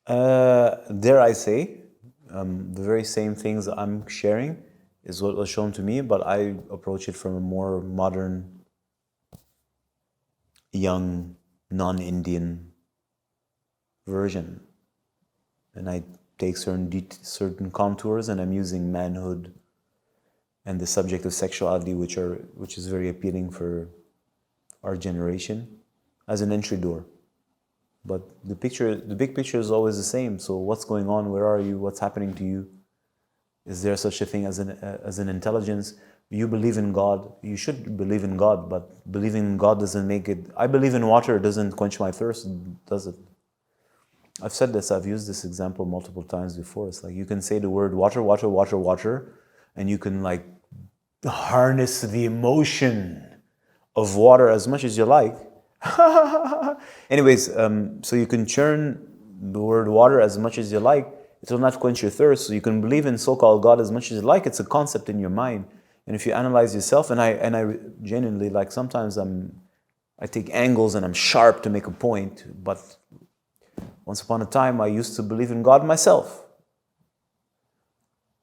Dare I say, the very same things I'm sharing is what was shown to me, but I approach it from a more modern, young, non-Indian version. And I take certain contours, and I'm using manhood and the subject of sexuality, which is very appealing for our generation, as an entry door. But the big picture is always the same. So what's going on? Where are you? What's happening to you? Is there such a thing as an intelligence? You believe in God. You should believe in God, but believing in God doesn't make it. I believe in water doesn't quench my thirst, does it? I've said this. I've used this example multiple times before. It's like you can say the word water, water, water, water, and you can like harness the emotion of water as much as you like. Anyways, so you can churn the word water as much as you like. It will not quench your thirst. So you can believe in so-called God as much as you like. It's a concept in your mind. And if you analyze yourself, and I genuinely, like, sometimes I take angles and I'm sharp to make a point, but once upon a time I used to believe in God myself.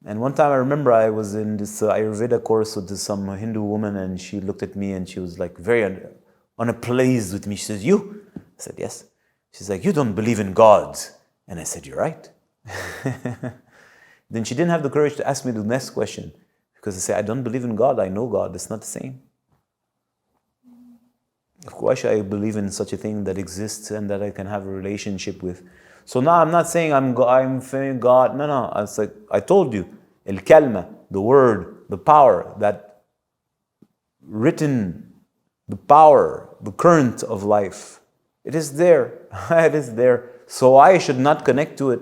And one time I remember I was in this Ayurveda course with some Hindu woman, and she looked at me and she was like very unappeased with me. She says, "You?" I said, "Yes." She's like, "You don't believe in God." And I said, "You're right." Then she didn't have the courage to ask me the next question, because I say, "I don't believe in God, I know God." It's not the same. Why should I believe in such a thing that exists and that I can have a relationship with? So now I'm not saying I'm feeling God. No. It's like I told you, al-kalma, the word, the power, that written, the power, the current of life. It is there. It is there. So I should not connect to it.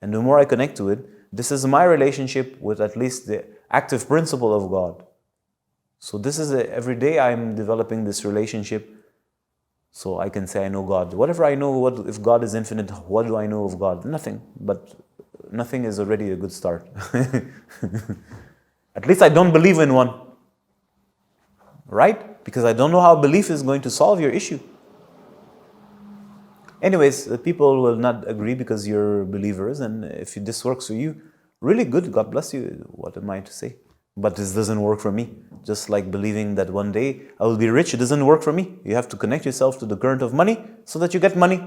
And the more I connect to it, this is my relationship with at least the active principle of God. So this is every day I'm developing this relationship, so I can say I know God. Whatever I know, if God is infinite, what do I know of God? Nothing. But nothing is already a good start. At least I don't believe in one. Right? Because I don't know how belief is going to solve your issue. Anyways, the people will not agree because you're believers, and if this works for you, really good, God bless you. What am I to say? But this doesn't work for me. Just like believing that one day I will be rich, it doesn't work for me. You have to connect yourself to the current of money so that you get money.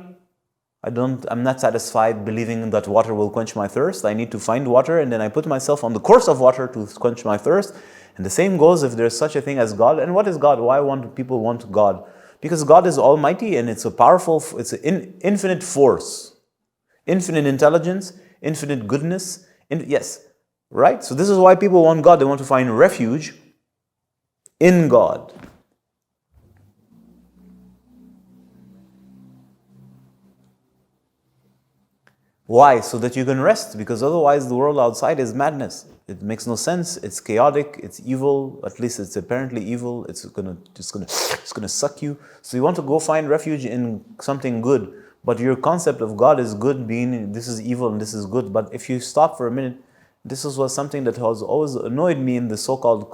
I'm not satisfied believing that water will quench my thirst. I need to find water, and then I put myself on the course of water to quench my thirst. And the same goes if there's such a thing as God. And what is God? Why people want God? Because God is almighty, and it's an infinite force, infinite intelligence, infinite goodness. Yes, right? So this is why people want God. They want to find refuge in God. Why? So that you can rest, because otherwise the world outside is madness. It makes no sense. It's chaotic. It's evil. At least it's apparently evil. It's gonna suck you. So you want to go find refuge in something good. But your concept of God is good, being this is evil and this is good. But if you stop for a minute, this was something that has always annoyed me in the so-called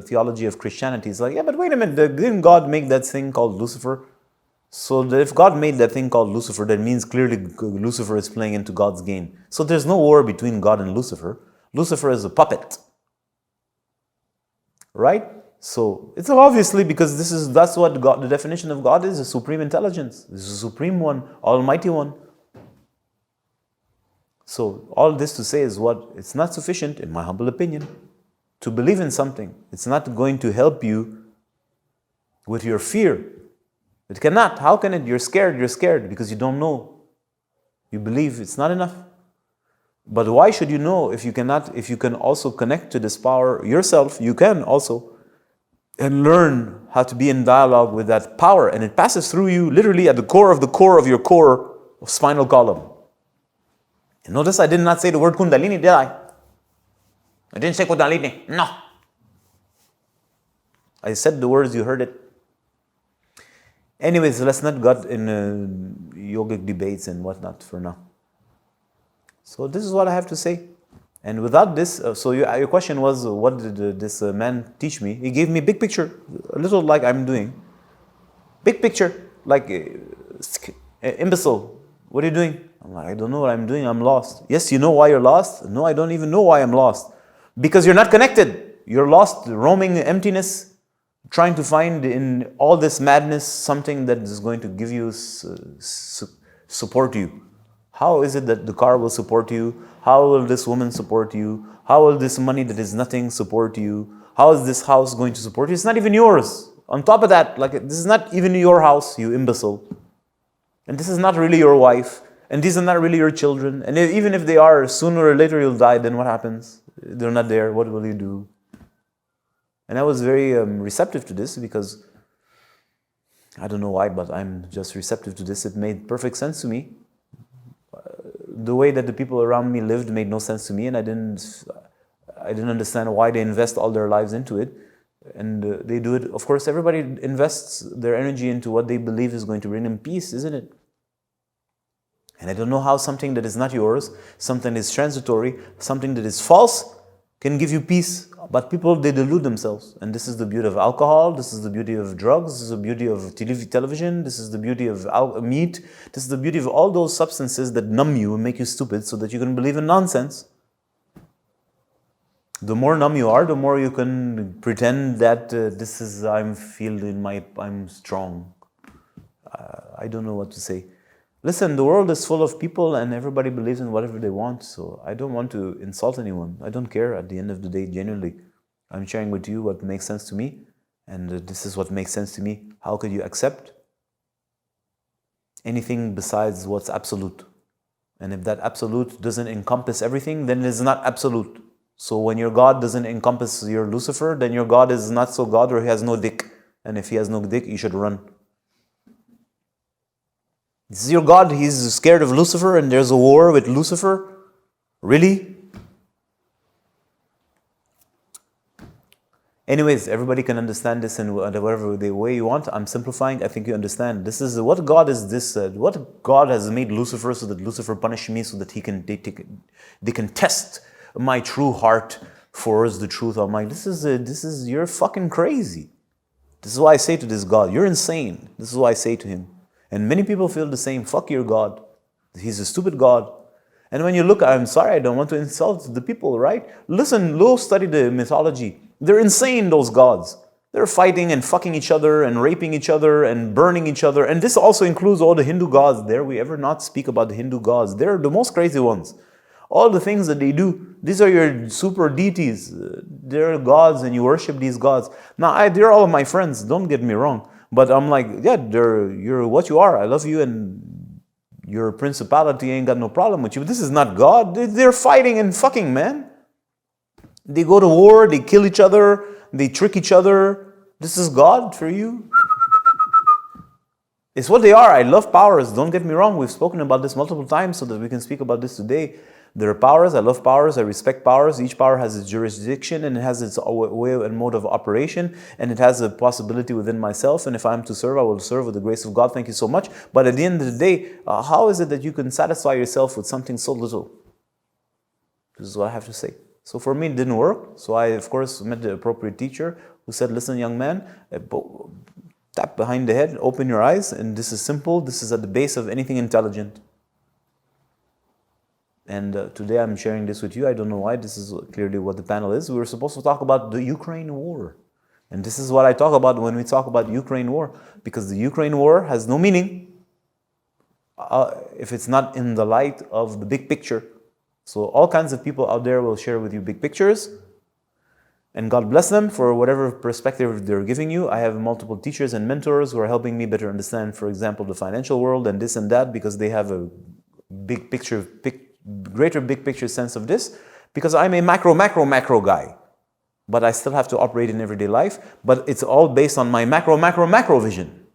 theology of Christianity. It's like, yeah, but wait a minute, didn't God make that thing called Lucifer? So that if God made that thing called Lucifer, that means clearly Lucifer is playing into God's game. So there's no war between God and Lucifer. Lucifer is a puppet. Right? So it's obviously because that's what God, the definition of God is, a supreme intelligence. This is a supreme one, almighty one. So all this to say is what? It's not sufficient, in my humble opinion, to believe in something. It's not going to help you with your fear. It cannot. How can it? You're scared because you don't know. You believe. It's not enough. But why should you know if you can also connect to this power yourself? You can also, and learn how to be in dialogue with that power, and it passes through you literally at the core of your core of spinal column. And notice I did not say the word Kundalini, did I? I didn't say Kundalini. No. I said the words, you heard it. Anyways, let's not get in yogic debates and whatnot for now. So this is what I have to say. And without this, so your question was, what did this man teach me? He gave me big picture, a little like I'm doing. Big picture, like imbecile. What are you doing? I'm like, I don't know what I'm doing, I'm lost. Yes, you know why you're lost? No, I don't even know why I'm lost. Because you're not connected. You're lost, roaming emptiness, trying to find in all this madness something that is going to give you, support you. How is it that the car will support you? How will this woman support you? How will this money that is nothing support you? How is this house going to support you? It's not even yours. On top of that, like, this is not even your house, you imbecile. And this is not really your wife. And these are not really your children. And even if they are, sooner or later you'll die, then what happens? They're not there, what will you do? And I was very receptive to this because, I don't know why, but I'm just receptive to this. It made perfect sense to me. The way that the people around me lived made no sense to me, and I didn't understand why they invest all their lives into it. And they do it, of course, everybody invests their energy into what they believe is going to bring them peace, isn't it? And I don't know how something that is not yours, something that is transitory, something that is false, can give you peace. But people, they delude themselves. And this is the beauty of alcohol, this is the beauty of drugs, this is the beauty of television, this is the beauty of meat, this is the beauty of all those substances that numb you and make you stupid so that you can believe in nonsense. The more numb you are, the more you can pretend that I'm strong. I don't know what to say. Listen, the world is full of people and everybody believes in whatever they want, so I don't want to insult anyone. I don't care at the end of the day, genuinely. I'm sharing with you what makes sense to me, and this is what makes sense to me. How could you accept anything besides what's absolute? And if that absolute doesn't encompass everything, then it is not absolute. So when your God doesn't encompass your Lucifer, then your God is not so God, or he has no dick. And if he has no dick, you should run. This is your God, he's scared of Lucifer and there's a war with Lucifer? Really? Anyways, everybody can understand this in whatever way you want. I'm simplifying, I think you understand. This is, what God is this? What God has made Lucifer so that Lucifer punish me so that they can test my true heart for the truth. I'm like, you're fucking crazy. This is why I say to this God, you're insane. This is why I say to him. And many people feel the same. Fuck your God. He's a stupid God. And when you look, I'm sorry, I don't want to insult the people, right? Listen, go study the mythology. They're insane, those gods. They're fighting and fucking each other and raping each other and burning each other. And this also includes all the Hindu gods. Dare we ever not speak about the Hindu gods? They're the most crazy ones. All the things that they do, these are your super deities. They're gods and you worship these gods. Now, they're all of my friends, don't get me wrong. But I'm like, yeah, you're what you are. I love you and your principality ain't got no problem with you. But this is not God. They're fighting and fucking, man. They go to war, they kill each other, they trick each other. This is God for you? It's what they are. I love powers. Don't get me wrong. We've spoken about this multiple times so that we can speak about this today. There are powers. I love powers. I respect powers. Each power has its jurisdiction and it has its way and mode of operation, and it has a possibility within myself. And if I'm to serve, I will serve with the grace of God. Thank you so much. But at the end of the day, how is it that you can satisfy yourself with something so little? This is what I have to say. So for me, it didn't work. So I, of course, met the appropriate teacher who said, listen, young man, tap behind the head, open your eyes, and this is simple. This is at the base of anything intelligent. And today I'm sharing this with you. I don't know why. This is clearly what the panel is. We were supposed to talk about the Ukraine war. And this is what I talk about when we talk about Ukraine war. Because the Ukraine war has no meaning if it's not in the light of the big picture. So all kinds of people out there will share with you big pictures. And God bless them for whatever perspective they're giving you. I have multiple teachers and mentors who are helping me better understand, for example, the financial world and this and that, because they have a big picture, greater big picture sense of this, because I'm a macro guy, but I still have to operate in everyday life, but it's all based on my macro vision.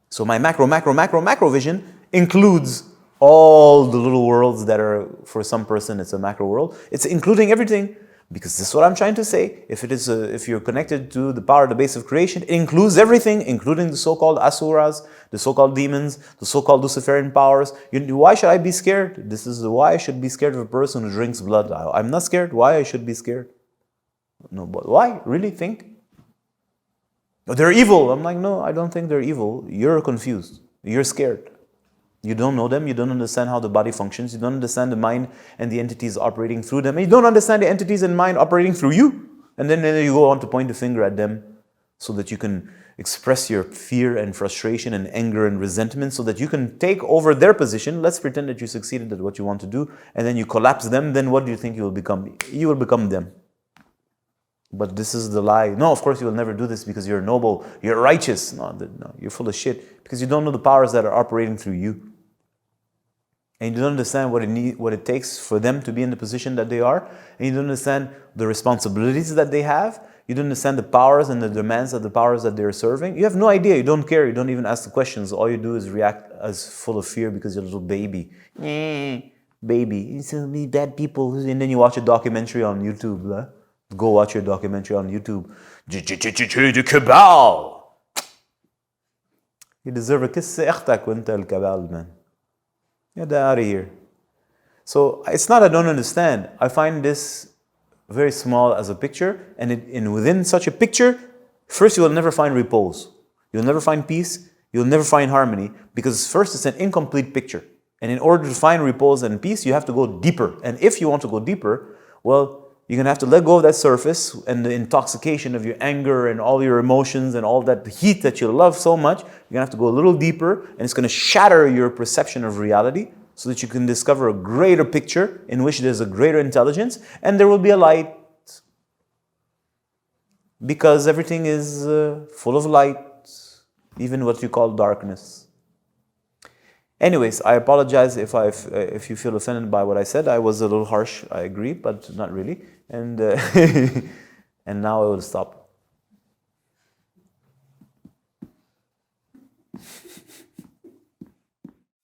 So my macro vision includes all the little worlds that are, for some person, it's a macro world. It's including everything, because this is what I'm trying to say. If you're connected to the power, the base of creation, it includes everything, including the so-called asuras, the so-called demons, the so-called Luciferian powers. Why should I be scared? This is why I should be scared of a person who drinks blood. I'm not scared. Why I should be scared? No, but why? Really think? They're evil. I'm like, no, I don't think they're evil. You're confused. You're scared. You don't know them, you don't understand how the body functions, you don't understand the mind and the entities operating through them, and you don't understand the entities and mind operating through you. And then you go on to point the finger at them so that you can express your fear and frustration and anger and resentment so that you can take over their position. Let's pretend that you succeeded at what you want to do, and then you collapse them. Then what do you think you will become? You will become them. But this is the lie. No, of course you will never do this because you're noble, you're righteous. No, you're full of shit because you don't know the powers that are operating through you. And you don't understand what it takes for them to be in the position that they are. And you don't understand the responsibilities that they have. You don't understand the powers and the demands of the powers that they're serving. You have no idea. You don't care. You don't even ask the questions. All you do is react as full of fear because you're a little baby. Baby. It's me bad people. And then you watch a documentary on YouTube. Huh? Go watch your documentary on YouTube. The cabal. You deserve a kiss. Cabal, man. Get out of here. So it's not I don't understand. I find this very small as a picture, and within such a picture, first you will never find repose. You'll never find peace. You'll never find harmony, because first it's an incomplete picture. And in order to find repose and peace, you have to go deeper. And if you want to go deeper, well, you're going to have to let go of that surface and the intoxication of your anger and all your emotions and all that heat that you love so much. You're going to have to go a little deeper, and it's going to shatter your perception of reality so that you can discover a greater picture in which there's a greater intelligence, and there will be a light, because everything is full of light, even what you call darkness. Anyways, I apologize if you feel offended by what I said. I was a little harsh, I agree, but not really. And and now I will stop.